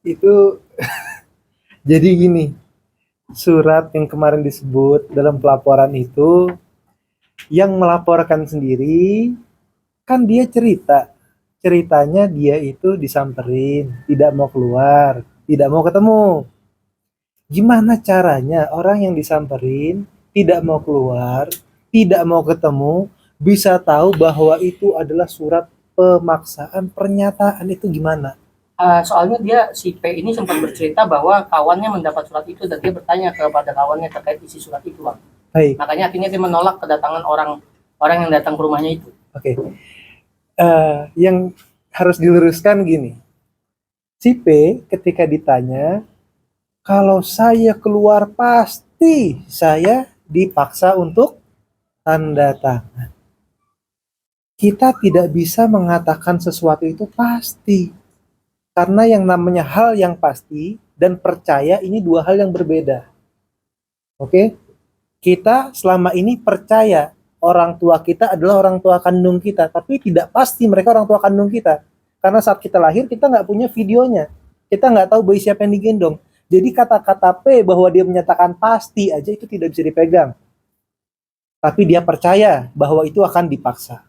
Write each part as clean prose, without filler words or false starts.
Itu jadi gini, surat yang kemarin disebut dalam pelaporan itu, yang melaporkan sendiri kan dia ceritanya dia itu disamperin, tidak mau keluar, tidak mau ketemu. Gimana caranya orang yang disamperin, tidak mau keluar, tidak mau ketemu, bisa tahu bahwa itu adalah surat pemaksaan pernyataan? Itu gimana? Soalnya si P ini sempat bercerita bahwa kawannya mendapat surat itu dan dia bertanya kepada kawannya terkait isi surat itu, Bang. Baik. Makanya akhirnya dia menolak kedatangan orang yang datang ke rumahnya itu. Oke. Yang harus diluruskan gini. Si P ketika ditanya, kalau saya keluar pasti saya dipaksa untuk tanda tangan. Kita tidak bisa mengatakan sesuatu itu pasti. Karena yang namanya hal yang pasti dan percaya ini dua hal yang berbeda. Oke? Kita selama ini percaya orang tua kita adalah orang tua kandung kita, tapi tidak pasti mereka orang tua kandung kita. Karena saat kita lahir kita nggak punya videonya. Kita nggak tahu bayi siapa yang digendong. Jadi kata-kata P bahwa dia menyatakan pasti aja itu tidak bisa dipegang. Tapi dia percaya bahwa itu akan dipaksa.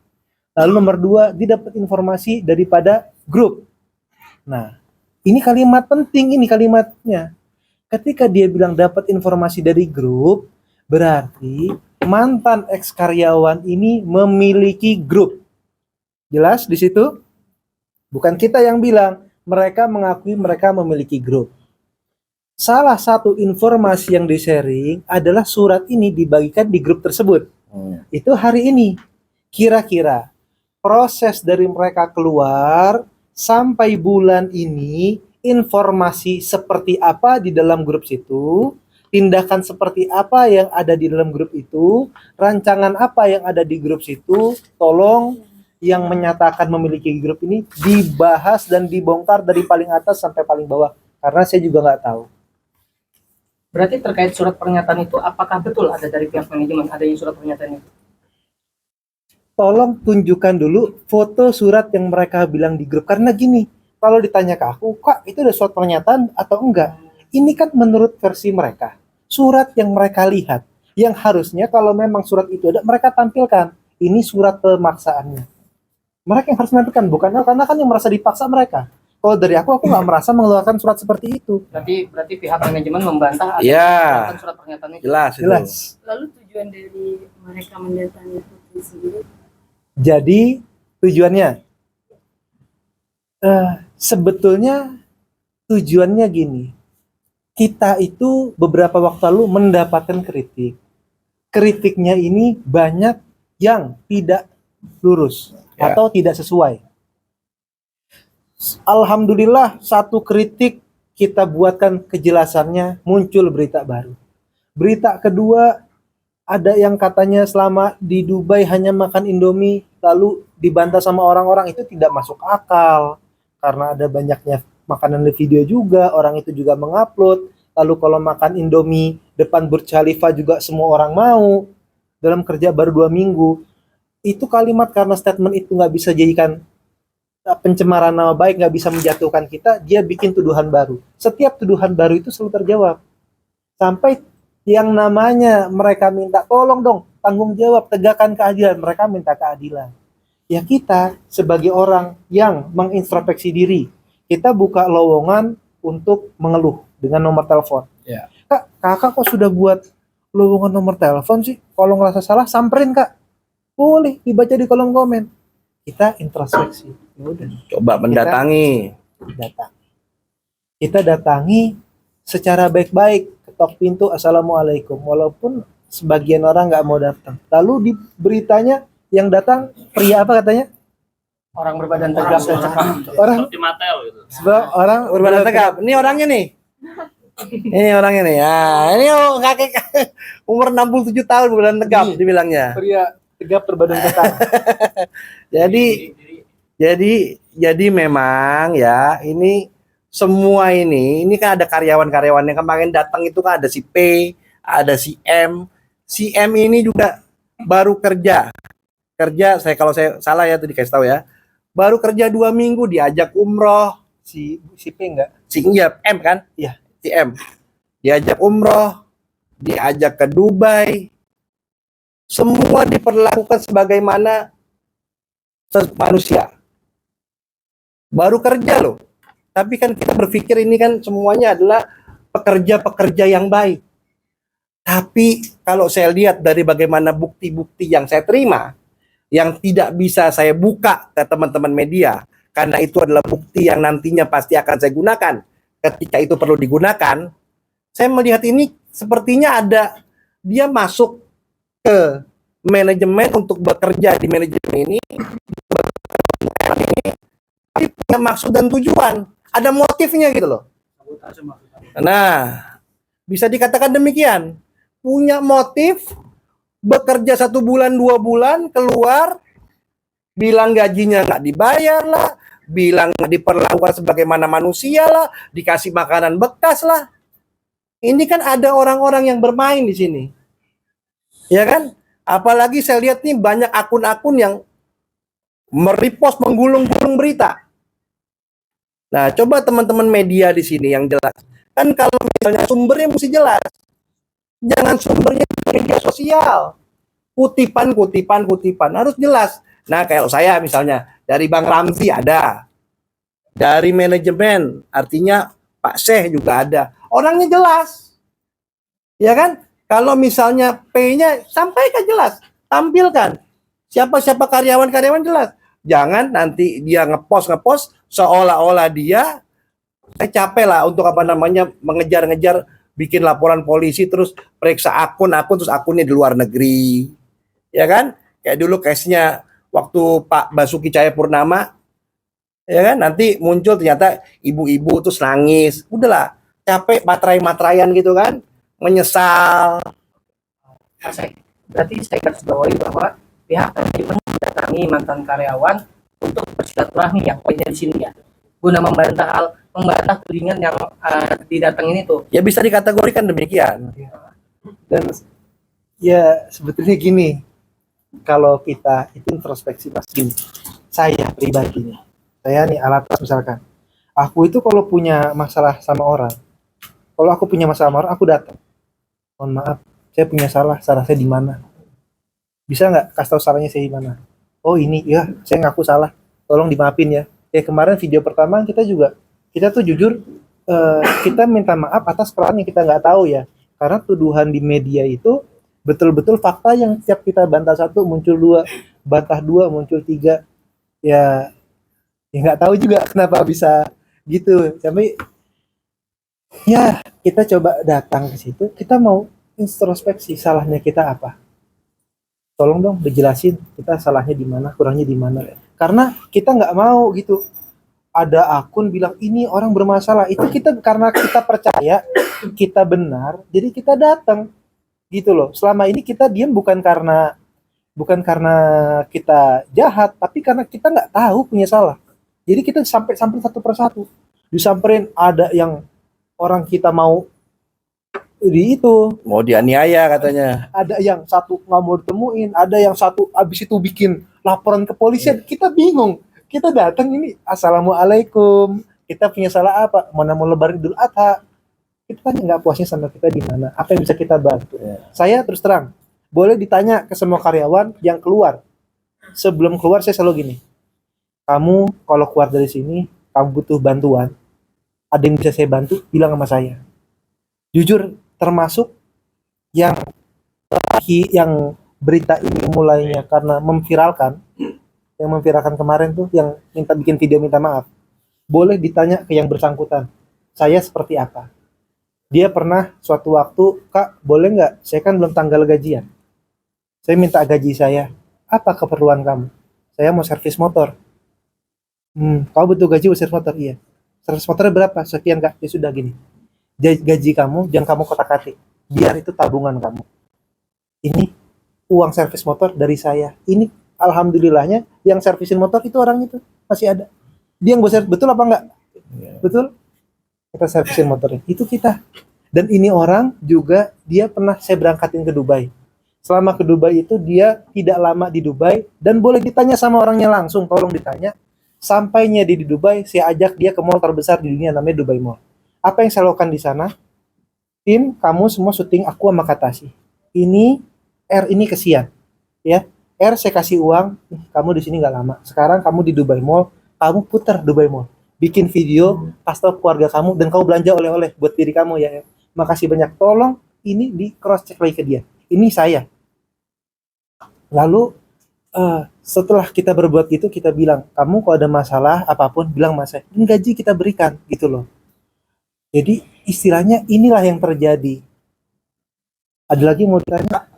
Lalu nomor dua, dia dapat informasi daripada grup. Nah, ini kalimat penting, ini kalimatnya. Ketika dia bilang dapat informasi dari grup, berarti mantan ex-karyawan ini memiliki grup. Jelas di situ? Bukan kita yang bilang, mereka mengakui mereka memiliki grup. Salah satu informasi yang di-sharing adalah surat ini dibagikan di grup tersebut. Itu hari ini. Kira-kira proses dari mereka keluar sampai bulan ini, informasi seperti apa di dalam grup situ, tindakan seperti apa yang ada di dalam grup itu, rancangan apa yang ada di grup situ, tolong yang menyatakan memiliki grup ini dibahas dan dibongkar dari paling atas sampai paling bawah, karena saya juga nggak tahu. Berarti terkait surat pernyataan itu, apakah betul ada dari pihak manajemen adanya surat pernyataan itu? Tolong tunjukkan dulu foto surat yang mereka bilang di grup. Karena gini, kalau ditanya ke aku, Kak, itu ada surat pernyataan atau enggak? Ini kan menurut versi mereka. Surat yang mereka lihat. Yang harusnya kalau memang surat itu ada, mereka tampilkan. Ini surat pemaksaannya. Mereka yang harus menampilkan, bukan karena kan yang merasa dipaksa mereka. Kalau dari aku nggak merasa mengeluarkan surat seperti itu. Berarti pihak manajemen membantah ya, surat pernyataan itu. Jelas. Lalu tujuan dari mereka mendatangi Putri sendiri? Jadi tujuannya sebetulnya tujuannya gini, kita itu beberapa waktu lalu mendapatkan kritiknya ini banyak yang tidak lurus atau tidak sesuai. Alhamdulillah satu kritik kita buatkan kejelasannya, muncul berita baru. Berita kedua, ada yang katanya selama di Dubai hanya makan Indomie, lalu dibantah sama orang-orang, itu tidak masuk akal. Karena ada banyaknya makanan di video juga, orang itu juga mengupload. Lalu kalau makan Indomie depan Burj Khalifa juga semua orang mau. Dalam kerja baru 2 minggu. Itu kalimat karena statement itu nggak bisa jadikan pencemaran nama baik, nggak bisa menjatuhkan kita, dia bikin tuduhan baru. Setiap tuduhan baru itu selalu terjawab. Sampai yang namanya mereka minta tolong dong, tanggung jawab, tegakkan keadilan. Mereka minta keadilan. Ya kita sebagai orang yang mengintrospeksi diri, kita buka lowongan untuk mengeluh dengan nomor telepon. Ya. Kak, kakak kok sudah buat lowongan nomor telepon sih? Kalau ngerasa salah, samperin kak. Boleh dibaca di kolom komen. Kita introspeksi. Yaudah. Coba mendatangi. Kita datangi secara baik-baik. Ketok pintu, assalamualaikum. Walaupun sebagian orang nggak mau datang. Lalu di beritanya yang datang pria apa katanya? Orang berbadan tegap dan cekap. Orang orang Berbadan tegap. Ini orangnya nih. Ini orangnya nih. Ya, ini kakek umur 67 tahun berbadan tegap dibilangnya. Pria tegap berbadan tegap. Jadi memang ya ini semua ini kan ada karyawan-karyawan yang kemarin datang itu kan ada si P, ada si M. Si M ini juga baru kerja. Kalau saya salah ya tadi dikasih tahu ya. Baru kerja 2 minggu diajak umroh. Si P enggak? Iya, M kan? Iya. Si M. Diajak umroh, diajak ke Dubai, semua diperlakukan sebagaimana manusia. Baru kerja loh. Tapi kan kita berpikir ini kan semuanya adalah pekerja-pekerja yang baik. Tapi kalau saya lihat dari bagaimana bukti-bukti yang saya terima, yang tidak bisa saya buka ke teman-teman media, karena itu adalah bukti yang nantinya pasti akan saya gunakan ketika itu perlu digunakan, saya melihat ini sepertinya ada dia masuk ke manajemen untuk bekerja di manajemen ini, tapi punya maksud dan tujuan, ada motifnya gitu loh. Nah, bisa dikatakan demikian, punya motif, bekerja 1 bulan 2 bulan, keluar, bilang gajinya nggak dibayar lah, bilang nggak diperlakukan sebagaimana manusia lah, dikasih makanan bekas lah. Ini kan ada orang-orang yang bermain di sini, ya kan? Apalagi saya lihat nih banyak akun-akun yang merepost, menggulung-gulung berita. Nah, coba teman-teman media di sini yang jelas. Kan kalau misalnya sumbernya mesti jelas. Jangan sumbernya media sosial. Kutipan harus jelas. Nah, kalau saya misalnya dari Bang Ramzi ada. Dari manajemen, artinya Pak Syekh juga ada. Orangnya jelas. Ya kan? Kalau misalnya P-nya sampaikan jelas, tampilkan. Siapa-siapa karyawan-karyawan jelas. Jangan nanti dia ngepost seolah-olah dia saya capek lah untuk mengejar-ngejar bikin laporan polisi terus periksa akun-akun terus akunnya di luar negeri. Ya kan? Kayak dulu case-nya waktu Pak Basuki Cahayapurnama, ya kan? Nanti muncul ternyata ibu-ibu terus nangis. Udahlah, capek matrai-matraian gitu kan? Menyesal. Berarti saya garis bawahi bahwa pihak manajemen mendatangi mantan karyawan untuk bersilaturahmi yang poinnya di sini ya, guna membantah tudingan yang didatengin itu. Ya bisa dikategorikan demikian. Dan ya sebetulnya gini, kalau kita itu introspeksi Mas gini, saya pribadi nih, saya nih Alatas misalkan, aku itu kalau punya masalah sama orang, aku datang, mohon maaf, saya punya salah saya di mana? Bisa nggak kasih tahu salahnya saya di mana? Oh ini, ya saya ngaku salah, tolong dimaafin ya. Kemarin video pertama kita tuh jujur, kita minta maaf atas kesalahan yang kita nggak tahu ya, karena tuduhan di media itu betul-betul fakta yang setiap kita bantah 1 muncul 2, bantah 2 muncul 3, ya nggak tahu juga kenapa bisa gitu. Tapi ya kita coba datang ke situ, kita mau introspeksi salahnya kita apa. Tolong dong dijelasin kita salahnya di mana, kurangnya di mana. Karena kita nggak mau gitu. Ada akun bilang ini orang bermasalah, itu kita karena kita percaya kita benar, jadi kita datang gitu loh. Selama ini kita diam bukan karena kita jahat, tapi karena kita nggak tahu punya salah. Jadi kita sampai satu persatu disamperin, ada yang orang kita mau mau dianiaya katanya, ada yang satu nggak mau ditemuin, ada yang satu abis itu bikin laporan ke polisian. Kita bingung, kita datang ini assalamualaikum, kita punya salah apa, mana mau lebaran Idul Adha, kita kan nggak puasnya sama kita di mana, apa yang bisa kita bantu. Saya terus terang, boleh ditanya ke semua karyawan yang keluar, sebelum keluar saya selalu gini, kamu kalau keluar dari sini kamu butuh bantuan, ada yang bisa saya bantu, bilang sama saya. Jujur, termasuk yang berita ini mulainya karena memviralkan kemarin tuh, yang bikin video minta maaf, boleh ditanya ke yang bersangkutan, saya seperti apa. Dia pernah suatu waktu, Kak boleh nggak, saya kan belum tanggal gajian, saya minta gaji saya, apa keperluan kamu? Saya mau servis motor. Kamu butuh gaji buat servis motor? Iya. Servis motornya berapa? Sekian Kak. Ya sudah gini, gaji kamu jangan kamu kotak-katik, biar itu tabungan kamu. Ini uang servis motor dari saya. Ini alhamdulillahnya yang servisin motor itu orang itu masih ada. Dia yang servis, betul apa enggak? Betul. Kita servisin motornya. Itu kita. Dan ini orang juga dia pernah saya berangkatin ke Dubai. Selama ke Dubai itu dia tidak lama di Dubai, dan boleh ditanya sama orangnya langsung, tolong ditanya. Sampainya di Dubai, saya ajak dia ke mall terbesar di dunia namanya Dubai Mall. Apa yang saya lakukan di sana? Tim, kamu semua syuting aku sama Katashi. Ini ini kesian, ya. Saya kasih uang, kamu di sini nggak lama. Sekarang kamu di Dubai Mall, kamu putar Dubai Mall, bikin video, kasih tahu keluarga kamu dan kamu belanja oleh-oleh buat diri kamu ya. Makasih banyak. Tolong ini di cross check lagi ke dia. Ini saya. Lalu setelah kita berbuat gitu, kita bilang, kamu kalau ada masalah apapun bilang sama saya, dan gaji kita berikan gitu loh. Jadi istilahnya inilah yang terjadi. Ada lagi mau ditanya?